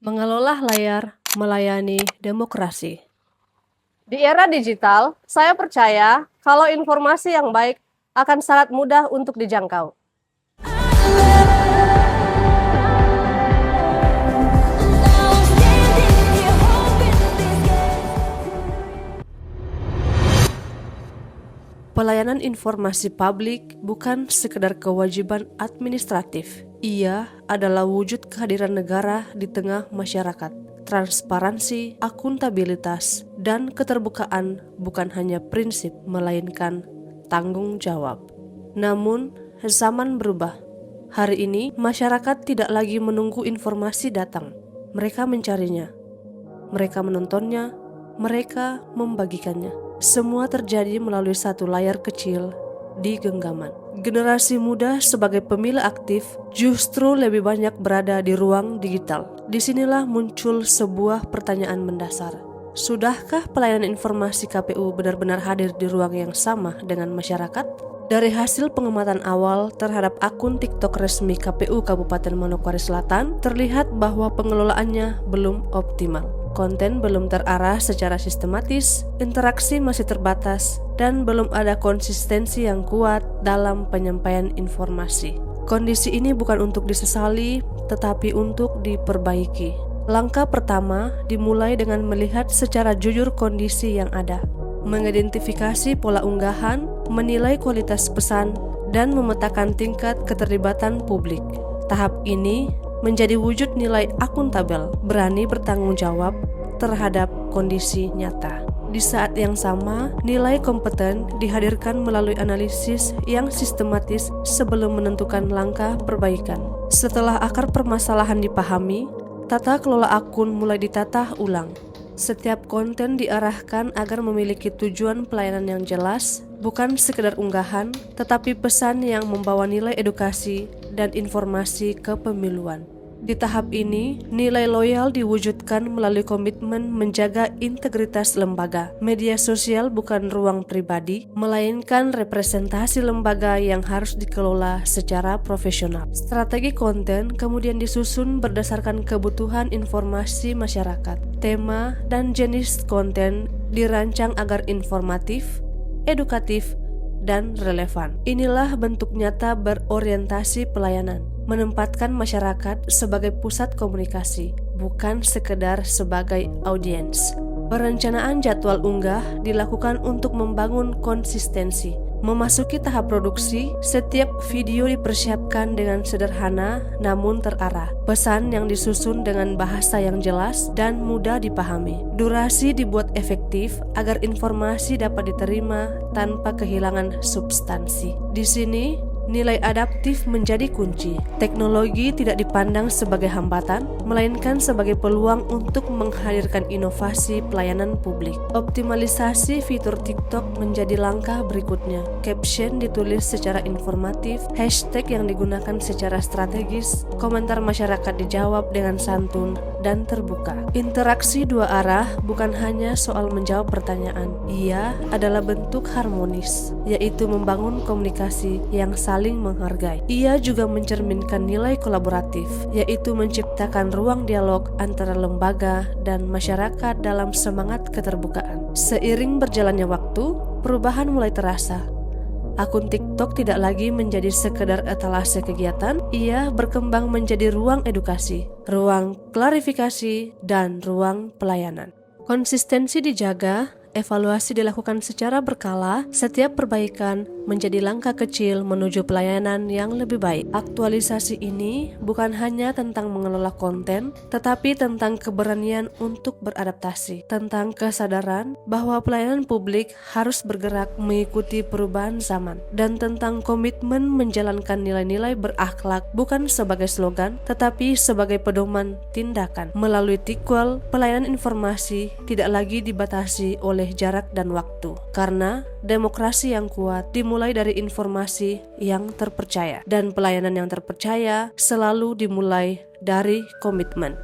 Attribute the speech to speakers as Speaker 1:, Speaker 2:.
Speaker 1: Mengelola layar melayani demokrasi.
Speaker 2: Di era digital, saya percaya kalau informasi yang baik akan sangat mudah untuk dijangkau.
Speaker 1: Pelayanan informasi publik bukan sekedar kewajiban administratif. Ia adalah wujud kehadiran negara di tengah masyarakat. Transparansi, akuntabilitas, dan keterbukaan bukan hanya prinsip, melainkan tanggung jawab. Namun, zaman berubah. Hari ini, masyarakat tidak lagi menunggu informasi datang. Mereka mencarinya, mereka menontonnya, mereka membagikannya. Semua terjadi melalui satu layar kecil di genggaman. Generasi muda sebagai pemilih aktif justru lebih banyak berada di ruang digital. Disinilah muncul sebuah pertanyaan mendasar. Sudahkah pelayanan informasi KPU benar-benar hadir di ruang yang sama dengan masyarakat? Dari hasil pengamatan awal terhadap akun TikTok resmi KPU Kabupaten Manokwari Selatan, terlihat bahwa pengelolaannya belum optimal. Konten belum terarah secara sistematis, interaksi masih terbatas, dan belum ada konsistensi yang kuat dalam penyampaian informasi. Kondisi ini bukan untuk disesali, tetapi untuk diperbaiki. Langkah pertama dimulai dengan melihat secara jujur kondisi yang ada, mengidentifikasi pola unggahan, menilai kualitas pesan, dan memetakan tingkat keterlibatan publik. Tahap ini menjadi wujud nilai akuntabel, berani bertanggung jawab terhadap kondisi nyata. Di saat yang sama, nilai kompeten dihadirkan melalui analisis yang sistematis sebelum menentukan langkah perbaikan. Setelah akar permasalahan dipahami, tata kelola akun mulai ditata ulang. Setiap konten diarahkan agar memiliki tujuan pelayanan yang jelas, bukan sekedar unggahan, tetapi pesan yang membawa nilai edukasi dan informasi kepemiluan. Di tahap ini, nilai loyal diwujudkan melalui komitmen menjaga integritas lembaga. Media sosial bukan ruang pribadi, melainkan representasi lembaga yang harus dikelola secara profesional. Strategi konten kemudian disusun berdasarkan kebutuhan informasi masyarakat. Tema dan jenis konten dirancang agar informatif, edukatif, dan relevan. Inilah bentuk nyata berorientasi pelayanan, menempatkan masyarakat sebagai pusat komunikasi, bukan sekedar sebagai audiens. Perencanaan jadwal unggah dilakukan untuk membangun konsistensi. Memasuki tahap produksi, setiap video dipersiapkan dengan sederhana namun terarah. Pesan yang disusun dengan bahasa yang jelas dan mudah dipahami. Durasi dibuat efektif agar informasi dapat diterima tanpa kehilangan substansi. Di sini, nilai adaptif menjadi kunci. Teknologi tidak dipandang sebagai hambatan, melainkan sebagai peluang untuk menghadirkan inovasi pelayanan publik. Optimalisasi fitur TikTok menjadi langkah berikutnya. Caption ditulis secara informatif, hashtag yang digunakan secara strategis, komentar masyarakat dijawab dengan santun dan terbuka. Interaksi dua arah bukan hanya soal menjawab pertanyaan. Ia adalah bentuk harmonis, yaitu membangun komunikasi yang saling menghargai. Ia juga mencerminkan nilai kolaboratif, yaitu menciptakan ruang dialog antara lembaga dan masyarakat dalam semangat keterbukaan. Seiring berjalannya waktu, perubahan mulai terasa. Akun TikTok tidak lagi menjadi sekedar etalase kegiatan, ia berkembang menjadi ruang edukasi, ruang klarifikasi, dan ruang pelayanan. Konsistensi dijaga, evaluasi dilakukan secara berkala, setiap perbaikan menjadi langkah kecil menuju pelayanan yang lebih baik. Aktualisasi ini bukan hanya tentang mengelola konten, tetapi tentang keberanian untuk beradaptasi, tentang kesadaran bahwa pelayanan publik harus bergerak mengikuti perubahan zaman, dan tentang komitmen menjalankan nilai-nilai berakhlak bukan sebagai slogan, tetapi sebagai pedoman tindakan. Melalui Tikwal, pelayanan informasi tidak lagi dibatasi oleh jarak dan waktu, karena demokrasi yang kuat dimulai dari informasi yang terpercaya, dan pelayanan yang terpercaya selalu dimulai dari komitmen.